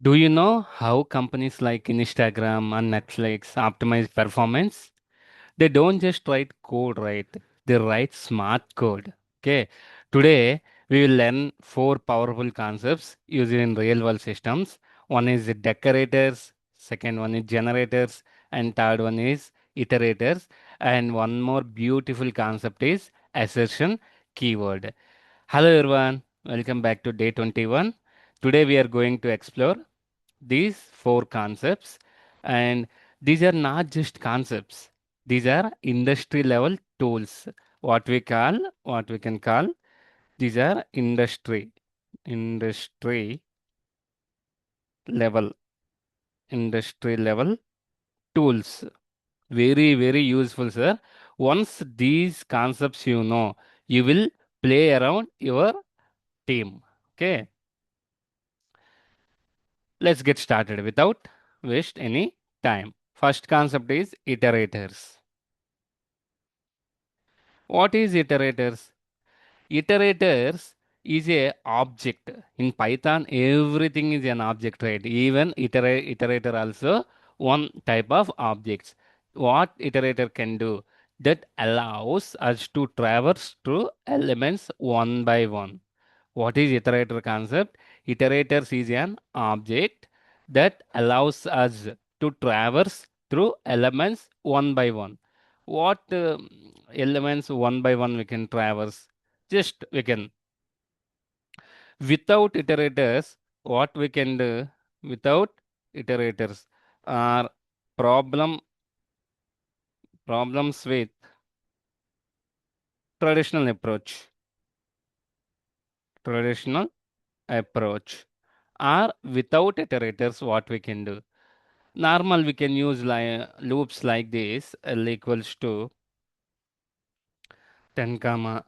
Do you know how companies like Instagram and Netflix optimize performance? They don't just write code, right? They write smart code. Okay. Today, we will learn four powerful concepts used in real world systems. One is the decorators, second one is generators, and third one is iterators. And one more beautiful concept is assertion keyword. Hello, everyone. Welcome back to day 21. Today, we are going to explore these four concepts, and these are not just concepts, these are industry level tools. What we can call these are industry level industry level tools. Very useful, sir. Once these concepts you will play around your team. Okay, let's get started without waste any time. First concept is iterators. What is iterators? Iterators is a object. In Python, everything is an object, right? Even iterator also one type of objects. What iterator can do? That allows us to traverse through elements one by one. What is iterator concept? Iterators is an object that allows us to traverse through elements one by one. What elements one by one we can traverse? Just we can, without iterators, what we can do without iterators are problem problems with traditional approach. Traditional approach. Or without iterators, what we can do? Normal, we can use loops like this. L equals to 10 comma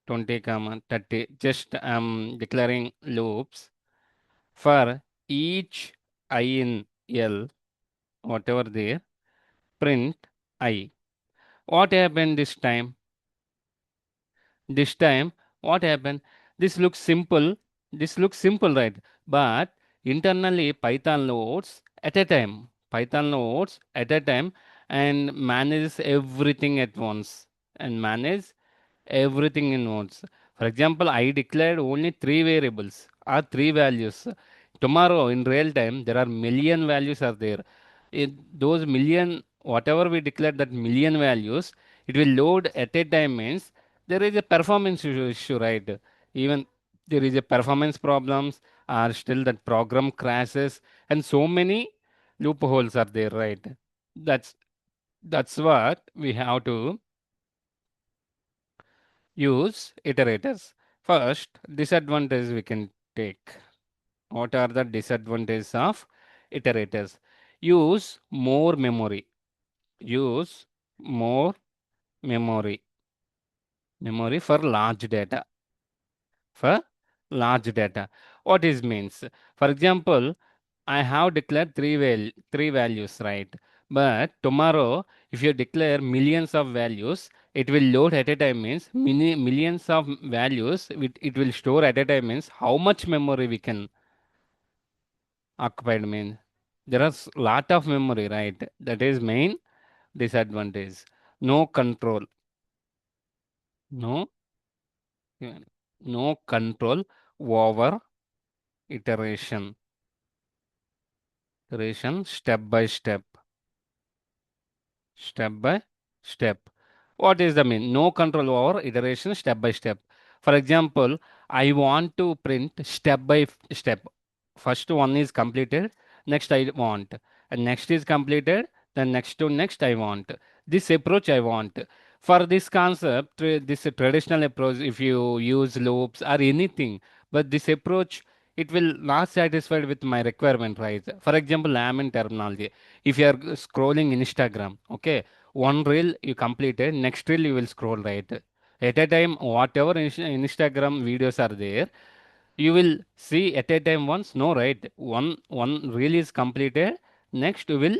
20 comma 30. Just declaring loops for each I in L, whatever there, print I. What happened this time? This time, what happened? This looks simple. This looks simple, right? But internally, Python loads at a time. Python loads at a time and manages everything at once. And manage everything in once. For example, I declared only three variables or three values. Tomorrow, in real time, there are million values are there. Those million, whatever we declared that million values, it will load at a time means there is a performance issue, right? Even there is a performance problems or still that program crashes and so many loopholes are there, right? That's that's what we have to use iterators. First, disadvantage we can take. What are the disadvantages of iterators? Use more memory. Use more memory. Memory for large data. For large data. What is means? For example, I have declared three values, right? But tomorrow, if you declare millions of values, it will load at a time means millions of values. It will store at a time means how much memory we can occupied means there are lot of memory, right? That is main disadvantage. No control. No, no control over iteration. Iteration step by step. Step by step. What is the mean? No control over iteration step by step. For example, I want to print step by step. First one is completed, next I want, and next is completed, then next to next I want. This approach I want. For this concept, this traditional approach, if you use loops or anything, but this approach, it will not satisfied with my requirement, right? For example, I'm in terminology. If you are scrolling Instagram, okay, one reel you completed, next reel you will scroll, right? At a time, whatever Instagram videos are there, you will see at a time once, no, right? One reel is completed, next you will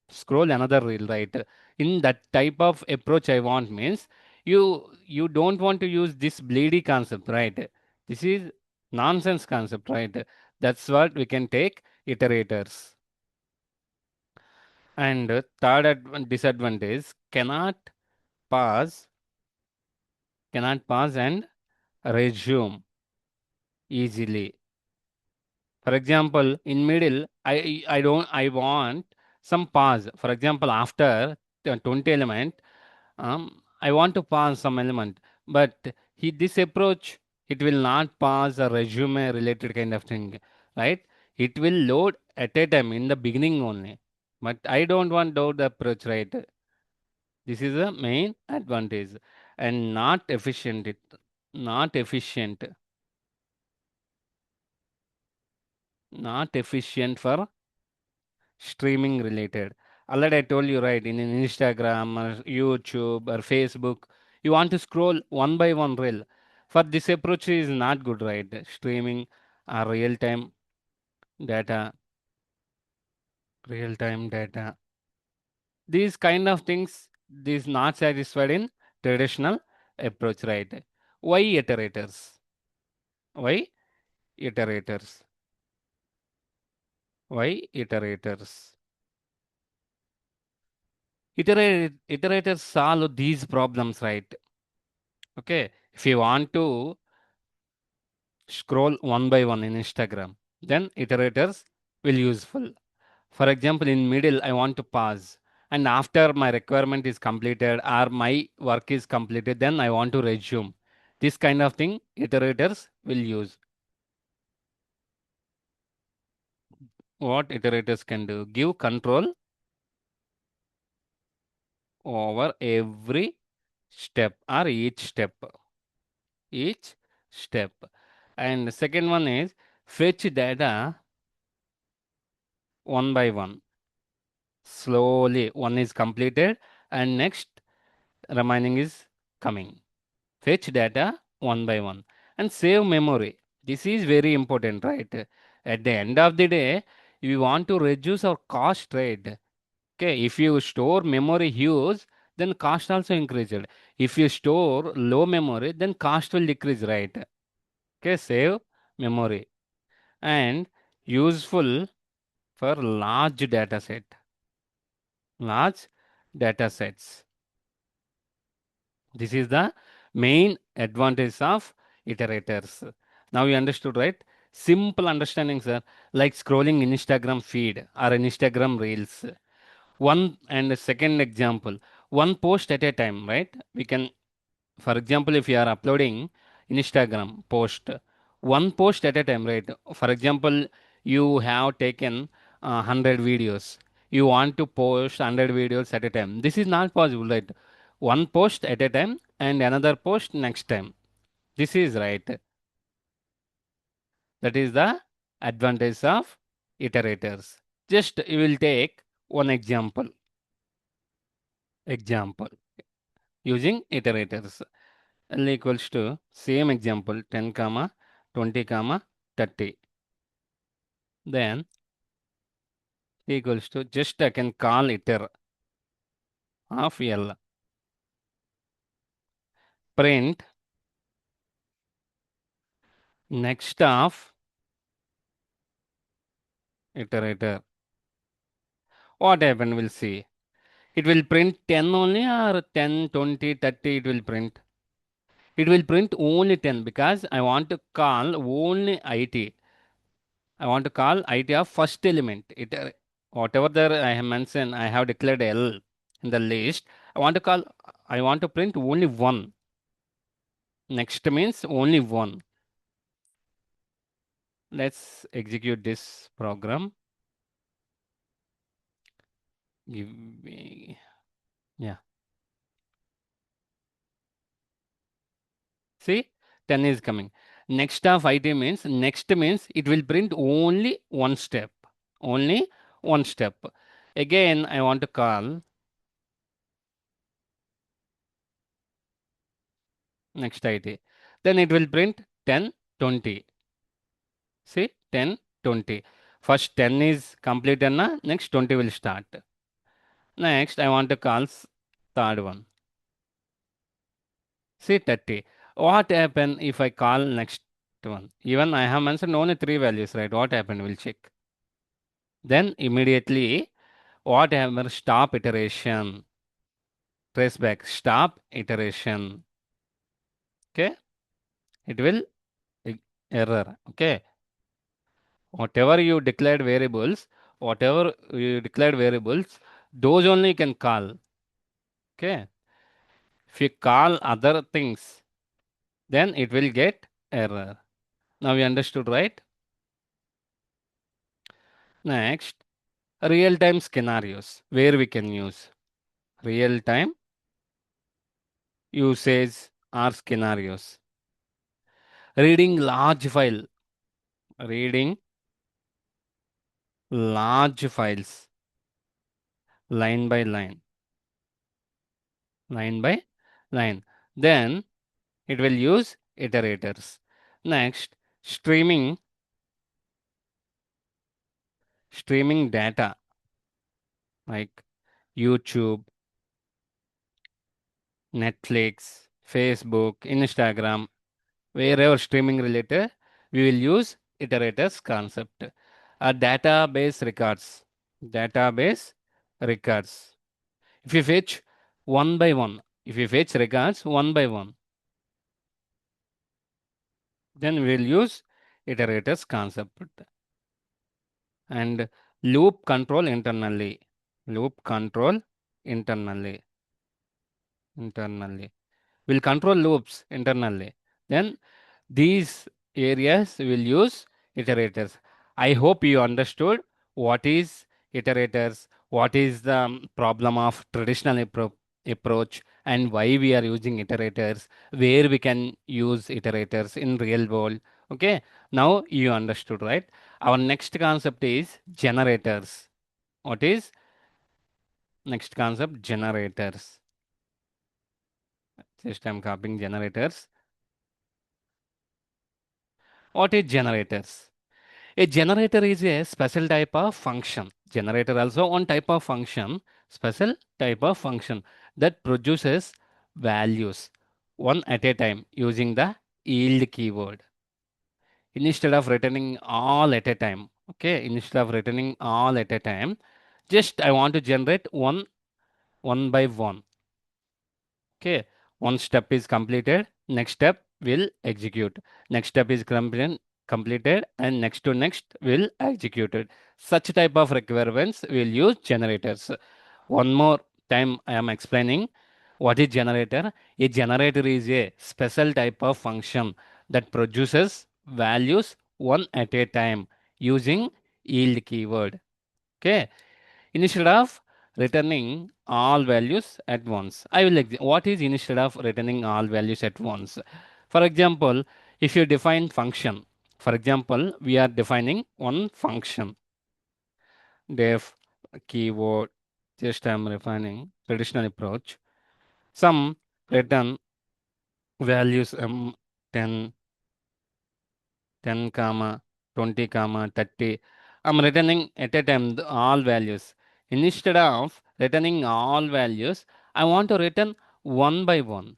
scroll another reel, right? In that type of approach I want means you don't want to use this bleedy concept, right? This is nonsense concept, right? That's what we can take iterators. And third disadvantage, pause, cannot pause and resume easily. For example, in middle, I want some pause. For example, after 20 element, I want to pause some element, but this approach, it will not pause a resume related kind of thing, right? It will load at a time in the beginning only. But I don't want load the approach, right? This is the main advantage and not efficient. Not efficient, not efficient for streaming related. Already I told you, right, in an Instagram or YouTube or Facebook, you want to scroll one by one reel. For this approach is not good, right? Streaming real time data, real time data. These kind of things, these not satisfied in traditional approach, right? Why iterators? Why iterators? Why iterators? Iterators solve these problems, right? Okay, if you want to scroll one by one in Instagram, then iterators will useful. For example, in middle, I want to pause. And after my requirement is completed or my work is completed, then I want to resume. This kind of thing, iterators will use. What iterators can do? Give control over every step or each step. Each step. And the second one is fetch data one by one. Slowly, one is completed and next remaining is coming. Fetch data one by one and save memory. This is very important, right? At the end of the day, we want to reduce our cost, right? Okay, if you store memory huge, then cost also increased. If you store low memory, then cost will decrease, right? Okay, save memory and useful for large data set. Large data sets. This is the main advantage of iterators. Now you understood, right? Simple understanding, sir, like scrolling Instagram feed or an Instagram reels. One and a second example, one post at a time, right? We can, for example, if you are uploading Instagram post, one post at a time, right? For example, you have taken 100 videos. You want to post 100 videos at a time. This is not possible, right? One post at a time and another post next time. This is right. That is the advantage of iterators. Just you will take one example. Example using iterators. L equals to same example 10 comma 20 comma 30. Then equals to just I can call iter of L. Print next of iterator. What happen we'll see. It will print 10 only or 10, 20, 30 it will print. It will print only 10 because I want to call only IT. I want to call IT of first element. Whatever there I have mentioned, I have declared L in the list. I want to print only one. Next means only one. Let's execute this program. Give me, yeah. See, 10 is coming. Next of IT means, next means it will print only one step. Only one step. Again, I want to call next IT. Then it will print 10, 20. See, 10, 20. First 10 is complete and next 20 will start. Next, I want to call third one. See, 30. What happen if I call next 1. Even I have mentioned only 3 values, right? What happened? We'll check. Then immediately, whatever stop iteration, trace back, stop iteration. Okay, it will error. Okay, whatever you declared variables, those only you can call. Okay, if you call other things, then it will get error. Now we understood, right? Next, real-time scenarios where we can use real-time usage or scenarios. Reading large reading large files, line by line by line. Then it will use iterators. Next, streaming data like YouTube, Netflix, Facebook, Instagram, wherever streaming related, we will use iterators concept. A database records. If you fetch one by one, if you fetch records one by one, then we will use iterators concept. And loop control internally. Loop control internally. Internally. We'll control loops internally. Then these areas will use iterators. I hope you understood what is iterators, what is the problem of traditional approach, and why we are using iterators, where we can use iterators in real world. Okay, now you understood, right? Our next concept is generators. What is next concept? Generators. Just I'm copying generators. What is generators? A generator is a special type of function. Generator also one type of function, special type of function that produces values one at a time using the yield keyword. Instead of returning all at a time, okay, instead of returning all at a time, just I want to generate one by one. Okay, one step is completed, next step will execute. Next step is completed, and next to next will executed. Such type of requirements will use generators. One more time I am explaining what is generator. A generator is a special type of function that produces values one at a time using yield keyword. Okay, instead of returning all values at once. I will what is instead of returning all values at once. For example, if you define function, for example, we are defining one function, def keyword, just I am refining traditional approach, some return values 10, 10 comma 20 comma 30. I'm returning at a time all values. Instead of returning all values, I want to return one by one.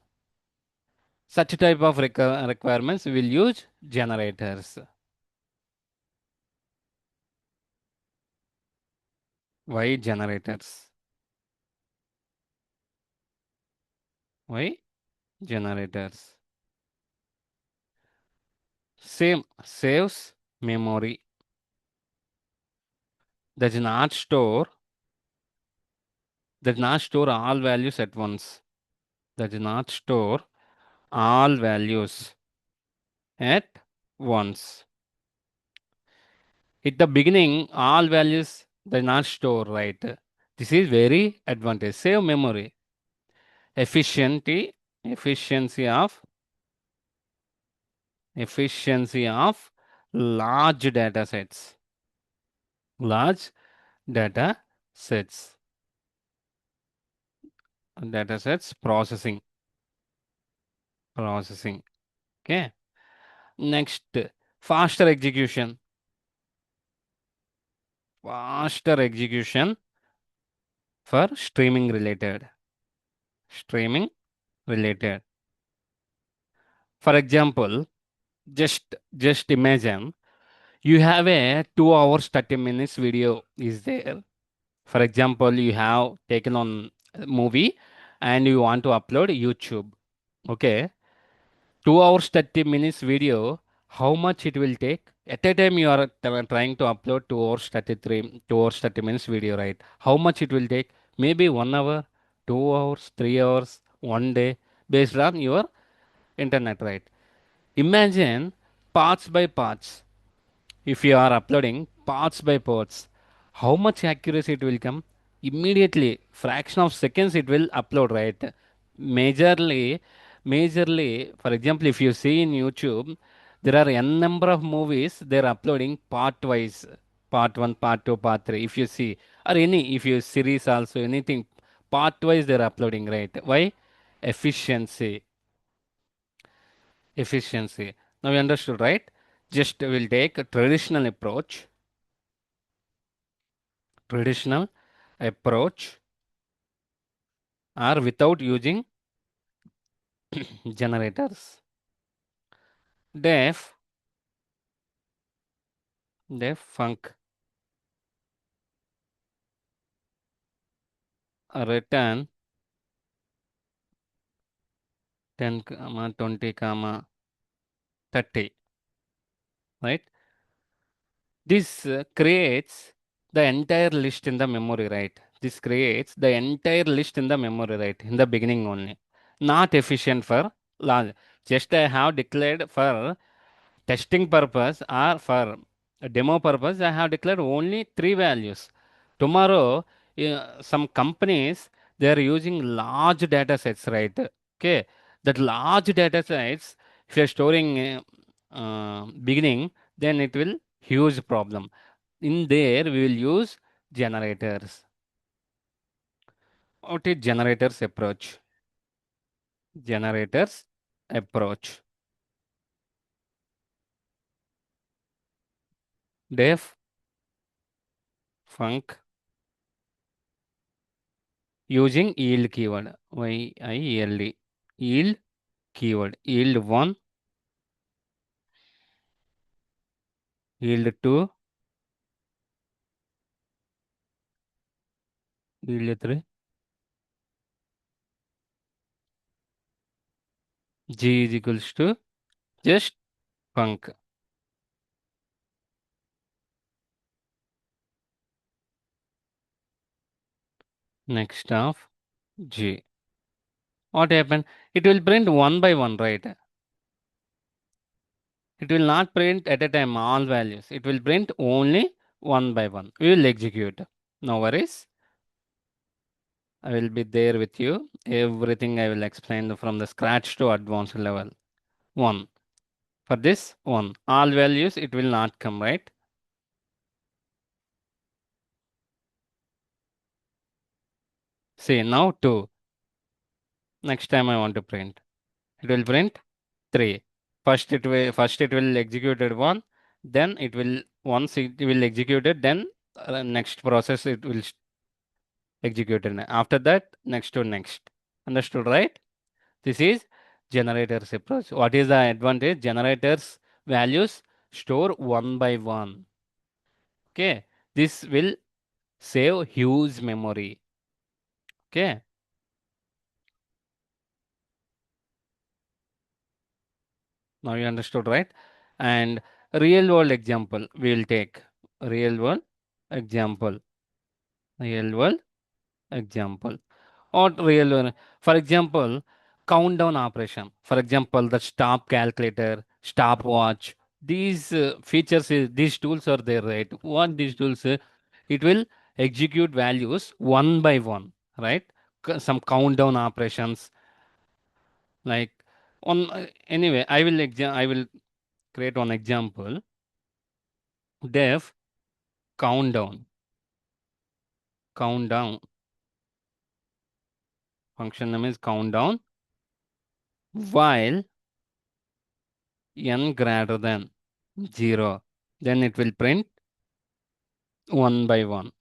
Such type of requirements will use generators. Why generators? Why generators? Same saves memory. Does not store all values at once. Does not store all values at once. At the beginning, all values they not store, right? This is very advantage. Save memory. Efficiency, efficiency of efficiency of large data sets. Large data sets. Data sets processing. Processing. Okay. Next, faster execution. Faster execution for streaming related. Streaming related. For example, Just imagine you have a 2 hours 30 minutes video is there. For example, you have taken on a movie and you want to upload YouTube. Okay, 2 hours 30 minutes video. How much it will take? At a time you are trying to upload 2 hours 33, 2 hours 30 minutes video, right? How much it will take? Maybe 1 hour, 2 hours, 3 hours, one day, based on your internet, right? Imagine parts by parts. If you are uploading parts by parts, how much accuracy it will come? Immediately, fraction of seconds it will upload, right? Majorly, majorly, for example, if you see in YouTube, there are n number of movies they're uploading part wise, part one, part two, part three. If you see, or any, if you series also anything, part wise they're uploading, right? Why? Efficiency, efficiency. Now you understood, right? Just we'll take a traditional approach or without using generators. Def, def func return 10 comma 20 comma 30, right? This creates the entire list in the memory, right? This creates the entire list in the memory, right? In the beginning only. Not efficient for large. Just I have declared for testing purpose or for a demo purpose, I have declared only three values. Tomorrow, some companies they are using large data sets, right? Okay, that large data sets, if you are storing beginning, then it will huge problem. In there, we will use generators. What is generators approach? Generators approach. Def func using yield keyword. Y-I-E-L-D. Yield keyword. Yield 1, yield 2, yield 3. G is equals to just func. Next of G. What happened? It will print one by one, right? It will not print at a time all values. It will print only one by one. We will execute. No worries. I will be there with you. Everything I will explain from the scratch to advanced level. 1. For this 1. All values it will not come, right? See now 2. Next time I want to print. It will print 3. First it will execute it 1. Then it will once it will execute it, then next process it will execute it. After that next to next. Understood, right? This is generators approach. What is the advantage? Generators values store one by one. Okay. This will save huge memory. Okay. Now you understood, right? And real world example we will take. Real world example. Real world example. What real world? For example, countdown operation. For example, the stop calculator, stopwatch. These features, these tools are there, right? What these tools? It will execute values one by one, right? Some countdown operations like on. Anyway, I will create one example. Def countdown. Countdown. Function name is countdown. While n greater than 0, then it will print one by one.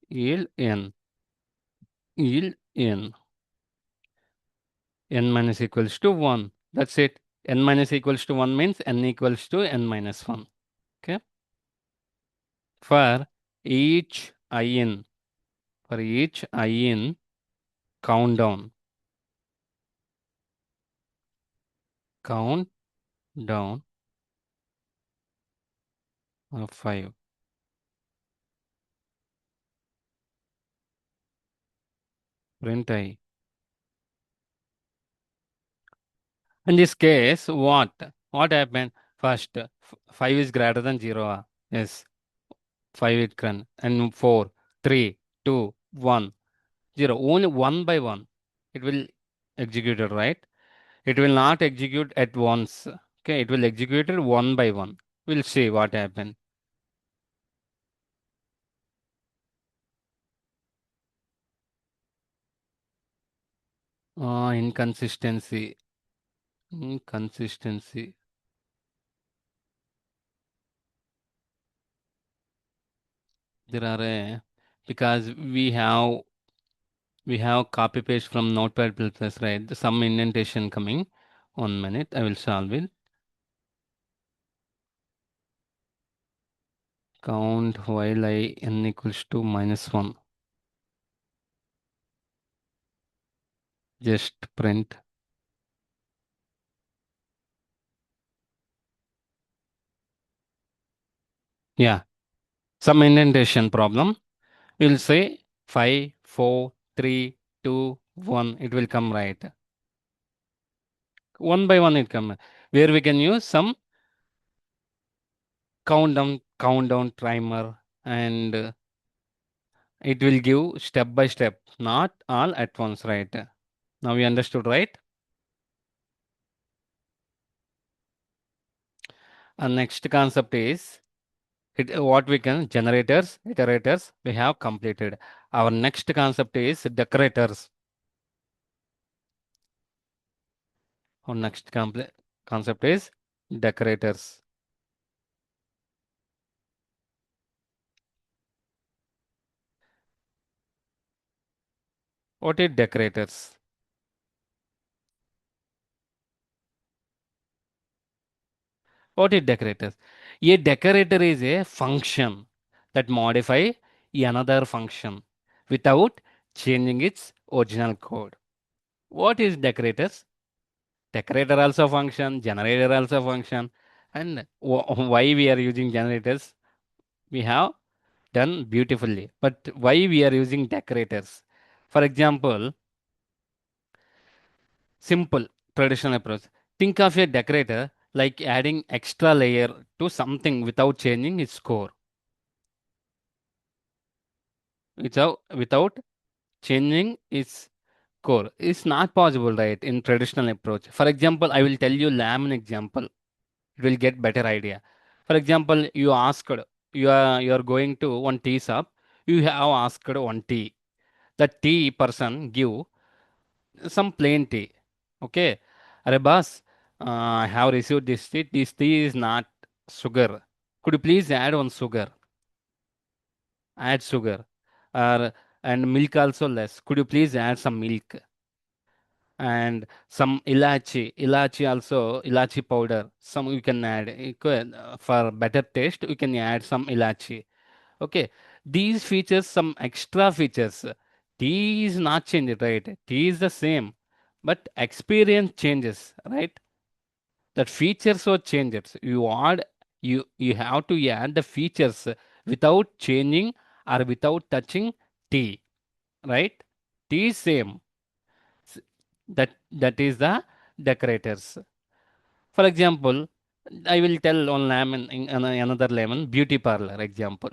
Yield n. Yield n. N minus equals to 1. That's it. n minus equals to 1 means n equals to n minus 1. Okay. For each I in, for each I in, count down of 5. Print I. In this case, what? What happened? First, 5 is greater than 0. Yes, 5 it can. And 4, 3, 2, 1, 0. Only one by one. It will execute it, right? It will not execute at once. Okay, it will execute it one by one. We'll see what happened. Inconsistency. Inconsistency. There are because we have copy paste from Notepad++, right? Some indentation coming. 1 minute, I will solve it. Count while I n equals to -1. Just print. Yeah, some indentation problem. We'll say 5, 4, 3, 2, 1. It will come right. One by one it come. Where we can use some countdown timer, and it will give step by step, not all at once, right? Now we understood, right? And next concept is what we can generators, iterators, we have completed. Our next concept is decorators. Our next concept is decorators. What is decorators? What is decorators? A decorator is a function that modify another function without changing its original code. What is decorators? Decorator also function, generator also function, and why we are using generators? We have done beautifully. But why we are using decorators? For example, simple traditional approach. Think of a decorator like adding extra layer to something without changing its core. Without changing its core. It's not possible, right, in traditional approach. For example, I will tell you lamb example. It will get better idea. For example, you are going to one tea shop. You have asked one tea. The tea person give some plain tea. Okay. Arey boss, I have received this tea. This tea is not sugar. Could you please add one sugar? Add sugar. Or and milk also less. Could you please add some milk? And some ilachi also, ilachi powder. Some you can add. You could, for better taste, you can add some ilachi. Okay. These features, some extra features. Tea is not changed, right? Tea is the same, but experience changes, right? That features or changes. You have to add the features without changing or without touching tea, right? Tea is same. S- that is the decorators. For example, I will tell one lemon in another lemon beauty parlor example.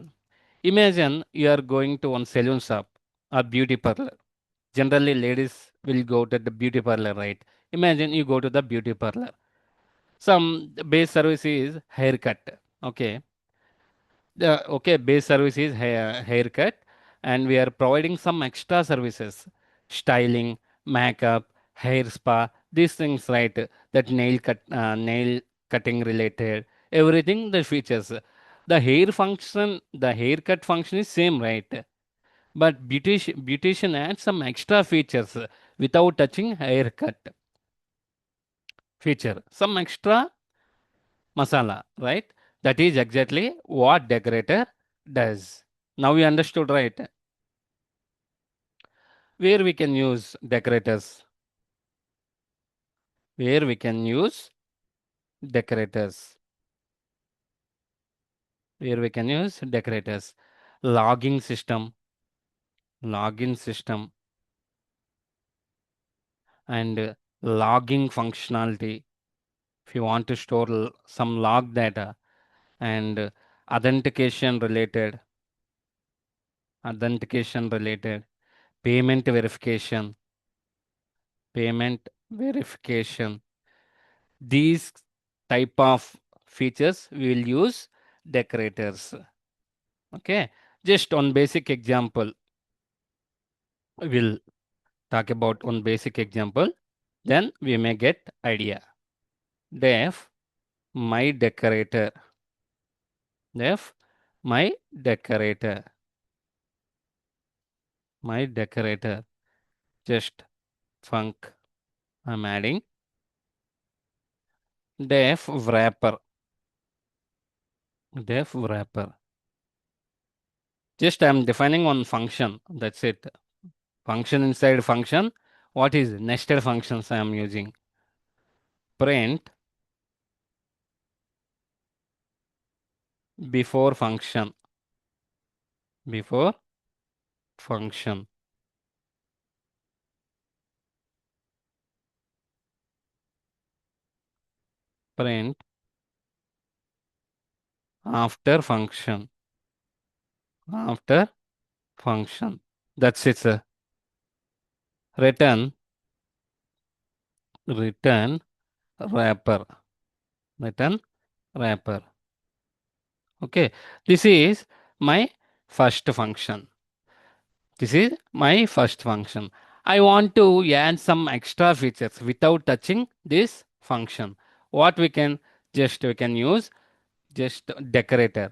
Imagine you are going to one salon shop or beauty parlor. Generally, ladies will go to the beauty parlor, right? Imagine you go to the beauty parlor. Some base service is haircut. Okay. The okay base service is haircut, and we are providing some extra services, styling, makeup, hair spa, these things, right? That nail cutting related, everything the features. The haircut function is same, right? But beautician adds some extra features without touching haircut. feature, some extra masala, right? That is exactly what decorator does. Now you understood, right? Where we can use decorators, where we can use decorators, where we can use decorators, logging system, login system, and logging functionality. If you want to store some log data, and authentication related, payment verification, payment verification. These type of features we will use decorators. Okay, just one basic example. We'll talk about one basic example, then we may get idea. Def my decorator, def my decorator, my decorator, just func. I'm adding def wrapper, def wrapper. Just I'm defining one function. That's it. Function inside function. What is nested functions I am using? Print before function, before function. Print after function, after function. That's it, sir. Return, return wrapper, return wrapper. Okay, this is my first function. This is my first function. I want to add some extra features without touching this function. What we can we can use just decorator.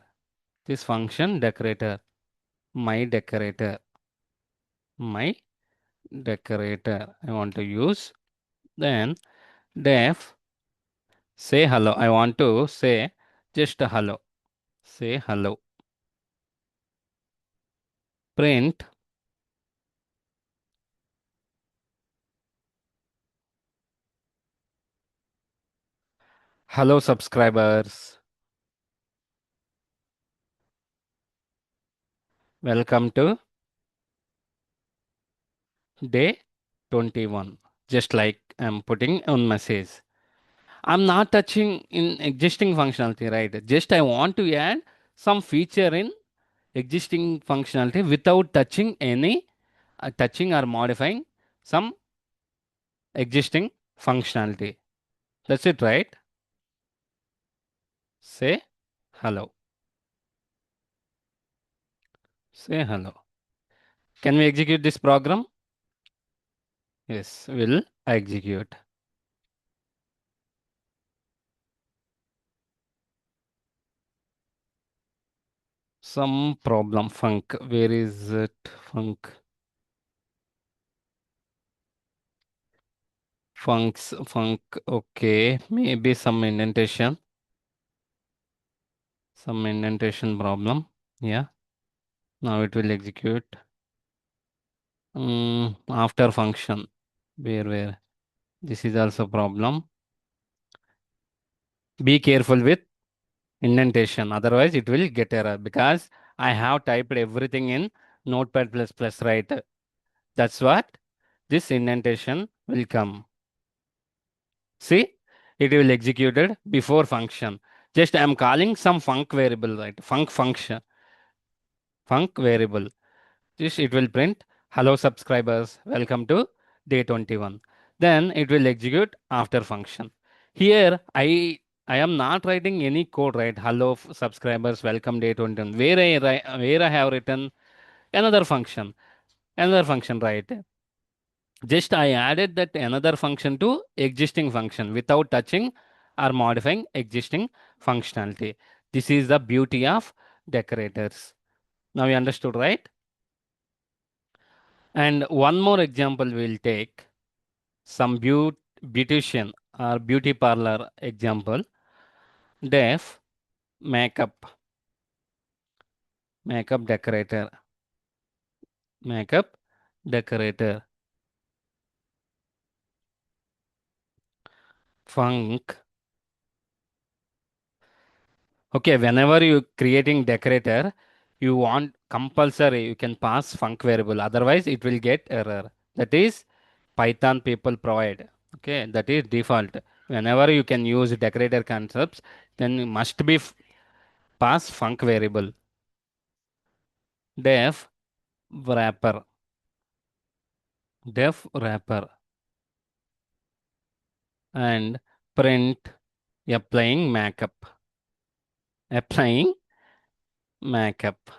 This function decorator, my decorator, my decorator. I want to use then def say hello. I want to say just hello. Say hello. Print hello subscribers. Welcome to day 21. Just like I'm putting on message. I'm not touching in existing functionality, right? Just I want to add some feature in existing functionality without touching any touching or modifying some existing functionality. That's it, right? Say hello. Say hello. Can we execute this program? Yes, we'll execute. Some problem func. Where is it? Func. Func. Okay. Maybe some indentation. Some indentation problem. Yeah. Now it will execute. After function. Where? This is also problem. Be careful with indentation. Otherwise, it will get error because I have typed everything in Notepad++, right? That's what this indentation will come. See, it will executed before function. Just I am calling some func variable, right? Func function, func variable. This it will print hello subscribers, welcome to day 21. Then it will execute after function. Here I am not writing any code, right? Hello subscribers, welcome day 21. Where I have written another function, right? Just I added that another function to existing function without touching or modifying existing functionality. This is the beauty of decorators. Now you understood, right? And one more example we'll take some beautician. or beauty parlor example. Def makeup decorator, makeup decorator. Funk. Okay, whenever you creating decorator, you want compulsory, you can pass func variable. Otherwise, it will get error. That is Python people provide. Okay, that is default. Whenever you can use decorator concepts, then you must be pass func variable. Def wrapper, def wrapper, and print applying applying markup,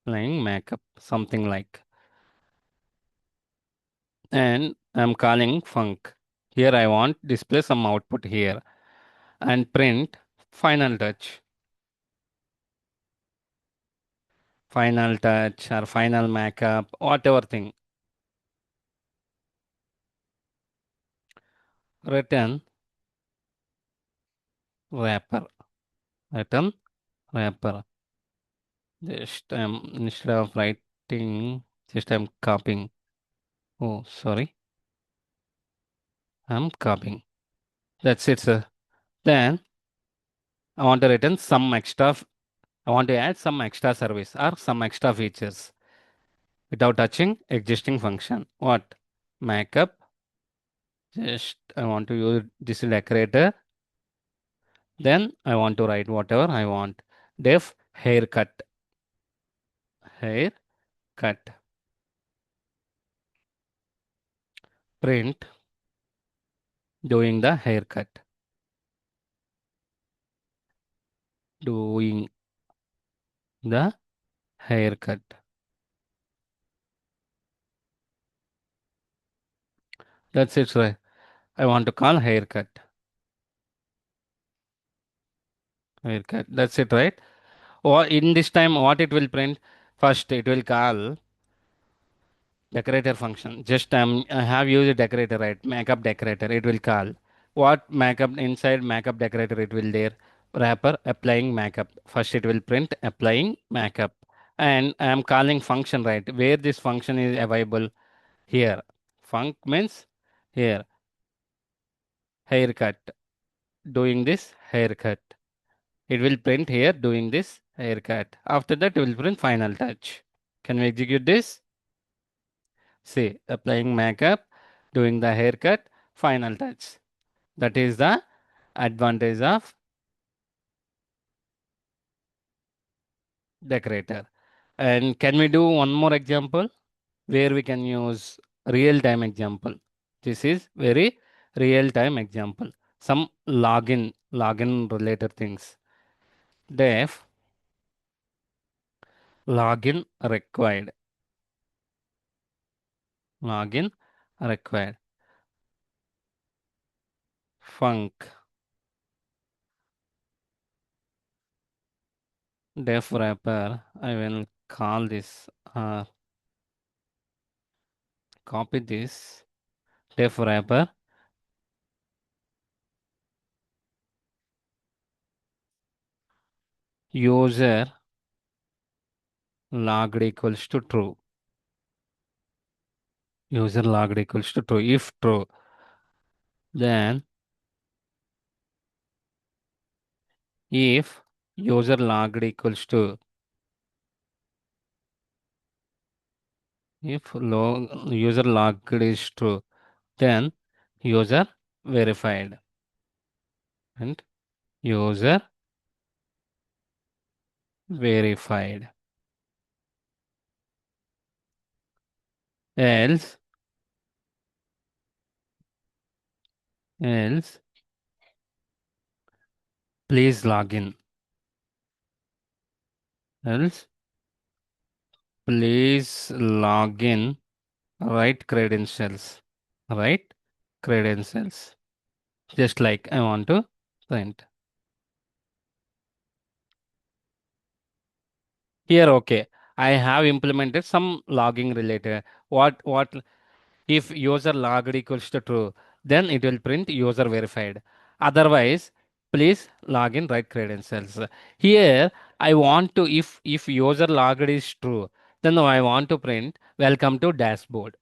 applying markup, something like. And I'm calling func. Here I want display some output here and print final touch, final touch or final markup, whatever thing. Return wrapper, return wrapper. Just instead of writing, just I'm copying. Oh, sorry, I'm copying. That's it, sir. Then I want to return some extra. I want to add some extra service or some extra features without touching existing function. What? Markup. Just I want to use this decorator. Then I want to write whatever I want. Def haircut. Haircut. Print doing the haircut. Doing the haircut. That's it, sir. I want to call haircut. Haircut. That's it, right? Or in this time, what it will print? First, it will call decorator function. Just I have used decorator, right? Makeup decorator. It will call. What makeup inside makeup decorator? It will there wrapper applying makeup. First, it will print applying makeup, and I am calling function, right? Where this function is available here. Func means here haircut. Doing this haircut. It will print here doing this haircut. After that, it will print final touch. Can we execute this? See, applying makeup, doing the haircut, final touch. That is the advantage of decorator. And can we do one more example where we can use real-time example? This is very real-time example. Some login related things. Def login required. Login required. Func def wrapper. I will call this. Copy this def wrapper. User logged equals to true. User logged equals to true. If true, then if user logged equals to if user logged is true, then user verified and user verified. Else else please log in. Else please log in. Write credentials. Write credentials. Just like I want to print. Here, okay. I have implemented some logging related. What If user logged equals to true, then it will print user verified. Otherwise, please log in right credentials. Here, I want to, if user logged is true, then I want to print welcome to dashboard.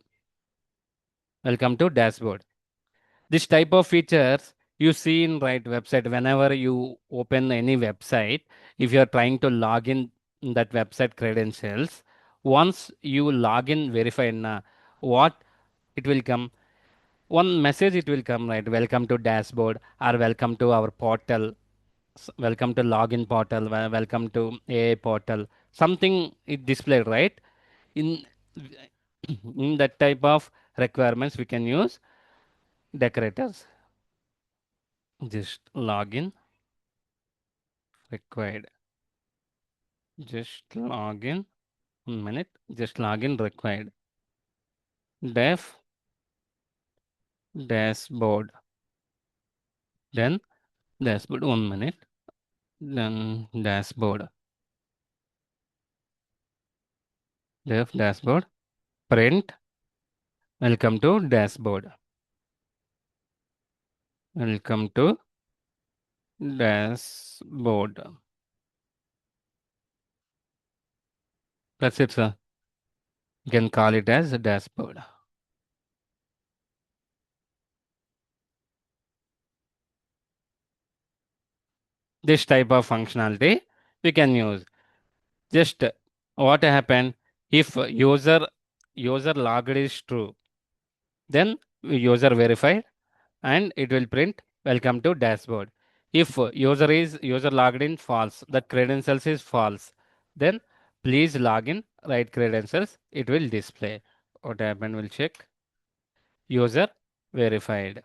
Welcome to dashboard. This type of features you see in right website. Whenever you open any website, if you are trying to log in that website credentials, once you log in verify na, what it will come, one message it will come, right? Welcome to dashboard, or welcome to our portal, welcome to login portal, welcome to AI portal, something it displayed, right? In in that type of requirements we can use decorators. Just login required. Just login. 1 minute. Just login required. Def dashboard. Then dashboard. 1 minute. Then dashboard. Def dashboard. Print. Welcome to dashboard. Welcome to dashboard. That's it, sir. You can call it as a dashboard. This type of functionality we can use. Just what happened if user logged is true, then user verified and it will print welcome to dashboard. If user logged in false, that credentials is false, then please log in right credentials. It will display. What happened? We'll check. User verified.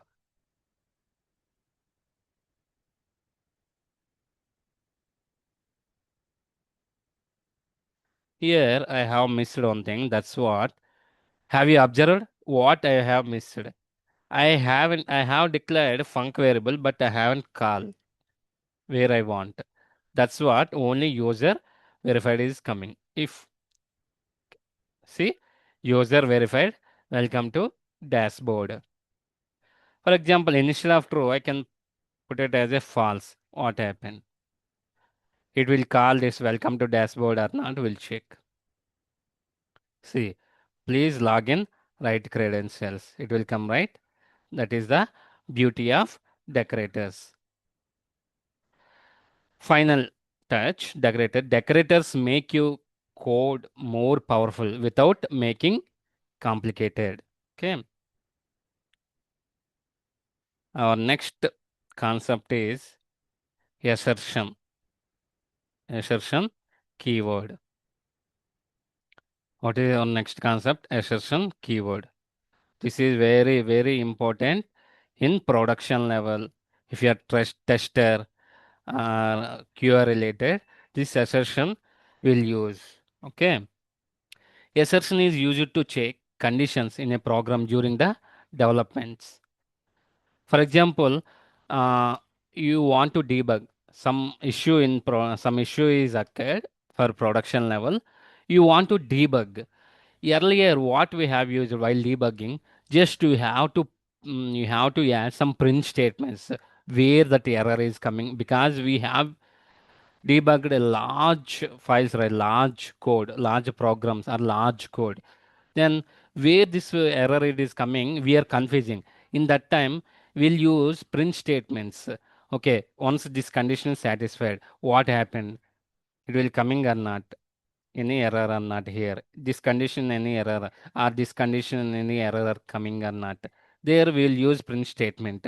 Here I have missed one thing. That's what. Have you observed what I have missed? I have declared func variable, but I haven't called where I want. That's what only user verified is coming. If see user verified, welcome to dashboard. For example, instead of true, I can put it as a false. What happened? It will call this welcome to dashboard or not, we'll check. See, please log in, right credentials. It will come right. That is the beauty of decorators. Final touch, decorator. Decorators make you code more powerful without making complicated. Okay. Our next concept is assertion. Assertion keyword. What is our next concept? Assertion keyword. This is very, very important in production level. If you are tester or QA related, this assertion will use. Okay. Assertion is used to check conditions in a program during the developments. For example, you want to debug some issue is occurred for production level. You want to debug. Earlier, what we have used while debugging, just you have to add some print statements where that error is coming, because we have debugged a large files, right? Large code, large programs or large code. Then where this error it is coming, we are confusing. In that time, we'll use print statements. Okay, once this condition is satisfied, what happened? It will coming or not? Any error or not here? This condition any error, or this condition any error coming or not? There we'll use print statement.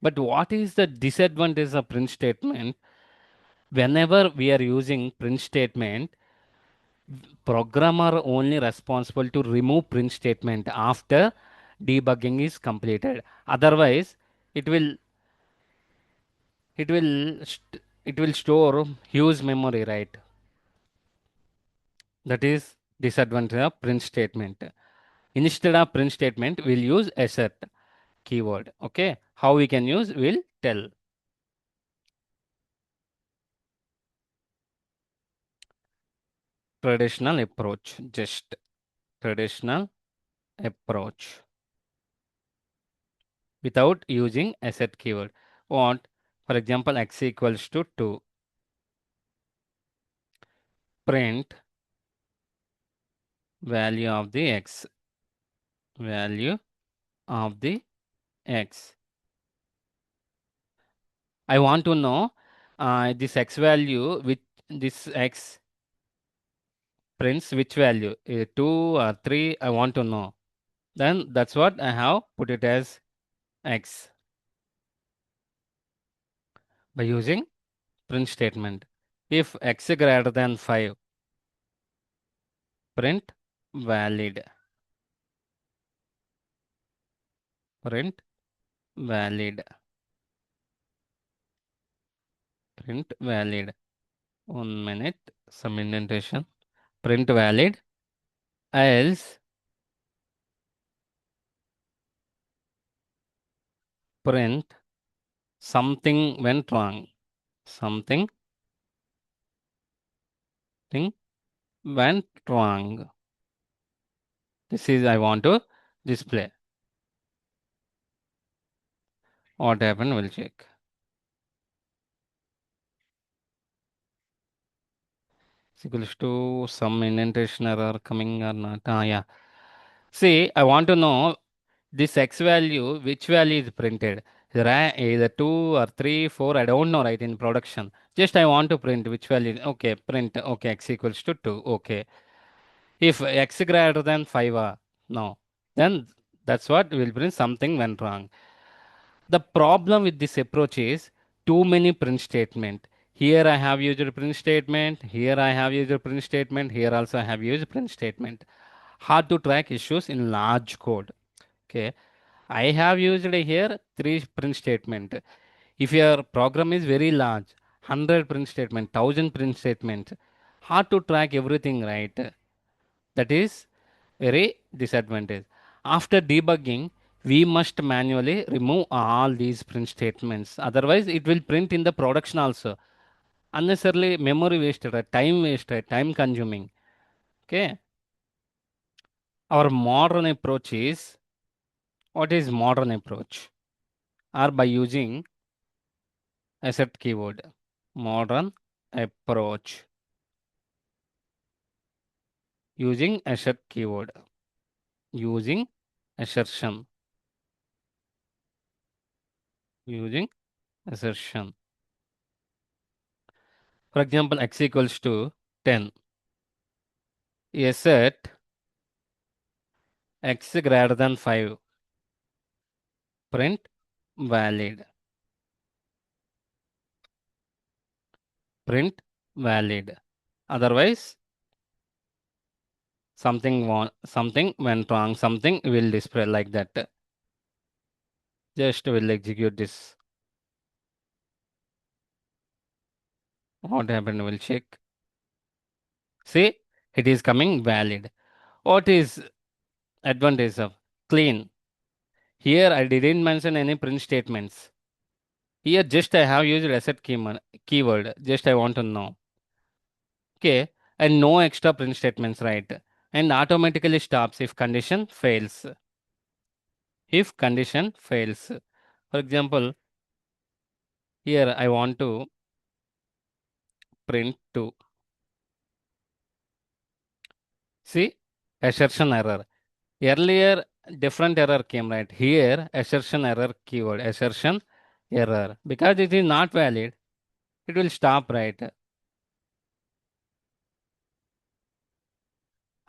But what is the disadvantage of print statement? Whenever we are using print statement, programmer only responsible to remove print statement after debugging is completed. Otherwise, it will it will it will store huge memory, right? That is disadvantage of print statement. Instead of print statement, we'll use assert keyword. Okay, how we can use? We'll tell. Traditional approach. Just traditional approach. without using assert keyword. What? For example, x equals to 2. Print value of the x. Value of the x. I want to know this x value with this x prints which value, 2 or 3, I want to know. Then that's what I have put it as x by using print statement. If x greater than 5, print valid. Print valid. Print valid. 1 minute, some indentation. Print valid. Else print something went wrong. Something thing went wrong. This is I want to display. What happened? We'll check. Is equals to some indentation error coming or not? Yeah. See, I want to know this x value, which value is printed. Either 2 or 3, 4, I don't know, right, in production. Just I want to print which value. Okay, print. Okay, x equals to 2. Okay. If x greater than 5, no. Then that's what will print something went wrong. The problem with this approach is too many print statement. Here I have used print statement. Here I have used print statement. Here also I have used print statement. Hard to track issues in large code. Okay. I have used here 3 print statement. If your program is very large, 100 print statement, 1000 print statements, hard to track everything, right? That is very disadvantage. After debugging, we must manually remove all these print statements. Otherwise, it will print in the production also. Unnecessarily memory wasted, time wasted, time consuming. Okay. Our modern approach is, what is modern approach? Or by using assert keyword. Modern approach using assert keyword. Using assertion. Using assertion. For example, x equals to 10. Assert x greater than 5. Print valid. Print valid. Otherwise, something went wrong. Something will display like that. Just will execute this. What happened? We'll check. See, it is coming valid. What is advantage of clean? Here I didn't mention any print statements. Here just I have used keyword. Just I want to know. Okay. And no extra print statements, right? And automatically stops if condition fails. If condition fails. For example, here I want to print 2. See, assertion error. Earlier, different error came, right? Here, assertion error keyword, assertion error. Because it is not valid, it will stop, right?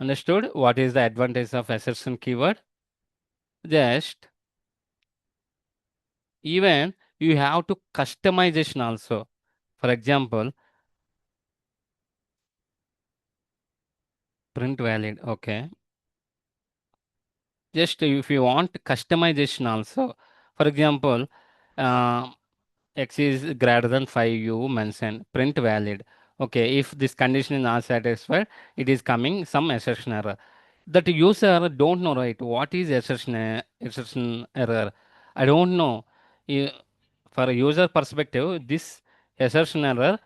Understood? What is the advantage of assertion keyword? Just even you have to customization also. For example, print valid. Okay. Just if you want customization also. For example, uh, x is greater than 5, you mention print valid. Okay, if this condition is not satisfied, it is coming some assertion error. That user don't know, right, what is assertion error. I don't know. Eh, for a user perspective, this assertion error,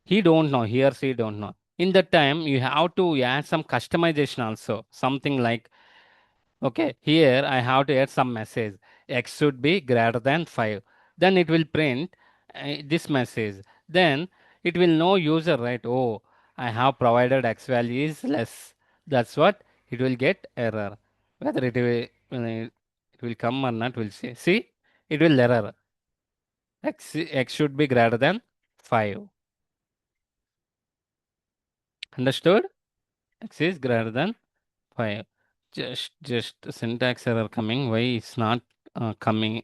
he don't know, he or she don't know. In that time, you have to add some customization also, something like, okay, here I have to add some message. x should be greater than 5. Then it will print this message. Then it will know user, right? Oh, I have provided x value is less. That's what it will get error. Whether it will come or not, we'll see. See, it will error. X should be greater than 5. Understood? X is greater than 5. Just syntax error coming. Why it's not coming?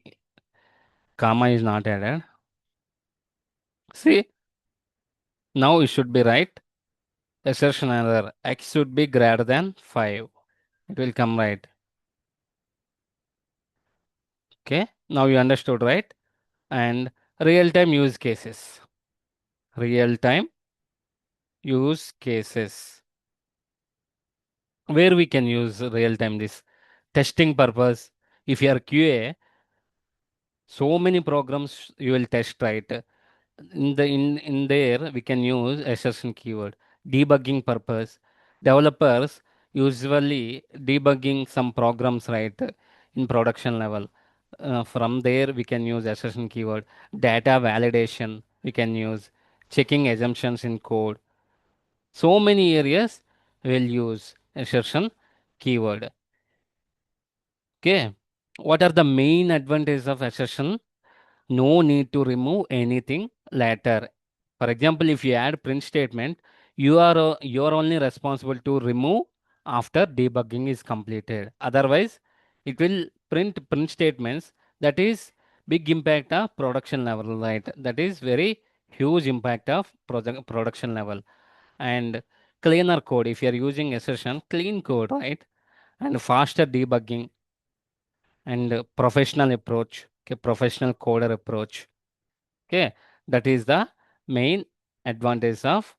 Comma is not added. See, now it should be right. Assertion error. X should be greater than 5. It will come right. Okay. Now you understood, right? And real-time use cases. Real-time use cases. Where we can use real-time this testing purpose. If you are QA, so many programs you will test, right? In there we can use assertion keyword. Debugging purpose. Developers usually debugging some programs, right, in production level. From there we can use assertion keyword. Data validation we can use. Checking assumptions in code. So many areas will use assertion keyword. Okay. What are the main advantages of assertion? No need to remove anything later. For example, if you add print statement, you are only responsible to remove after debugging is completed. Otherwise, it will print statements. That is big impact of production level, right? That is very huge impact of production level. And cleaner code. If you are using assertion, clean code, right? And faster debugging and professional approach. Okay, professional coder approach. Okay, that is the main advantage of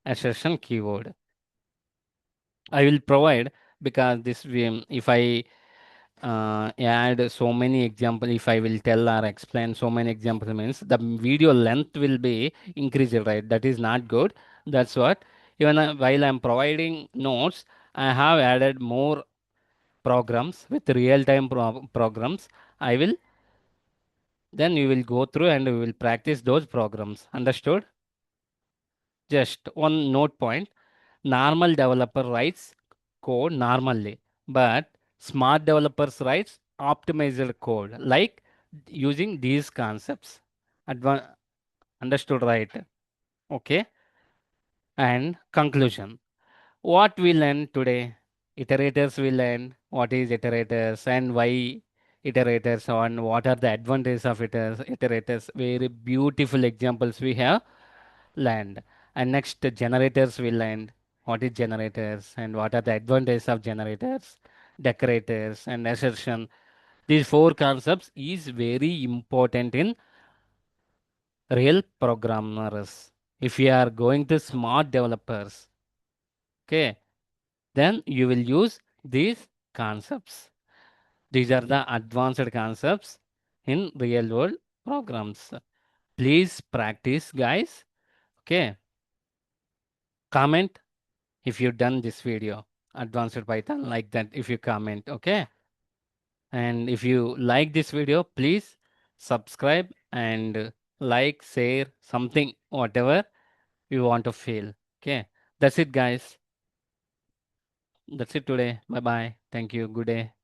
assertion keyword. I will provide because if I add so many example, if I will tell or explain so many examples means the video length will be increased, right? That is not good. That's what even while I'm providing notes, I have added more programs with real-time programs. I will then you will go through and we will practice those programs. Understood? Just one note point. Normal developer writes code normally, but smart developers writes optimized code, like using these concepts. Advan- Understood, right? Okay. And conclusion. What we learned today? Iterators we learned what is iterators and why iterators and what are the advantages of iterators. Very beautiful examples we have learned. And next, generators we learned what is generators and what are the advantages of generators, decorators, and assertion. These four concepts is very important in real programmers. If you are going to smart developers, okay, then you will use these concepts. These are the advanced concepts in real world programs. Please practice, guys. Okay, comment if you've done this video, advanced Python, like that, if you comment, okay? And if you like this video, please subscribe and like, share, something, whatever you want to feel. Okay, that's it, guys. That's it today. Bye bye. Thank you. Good day.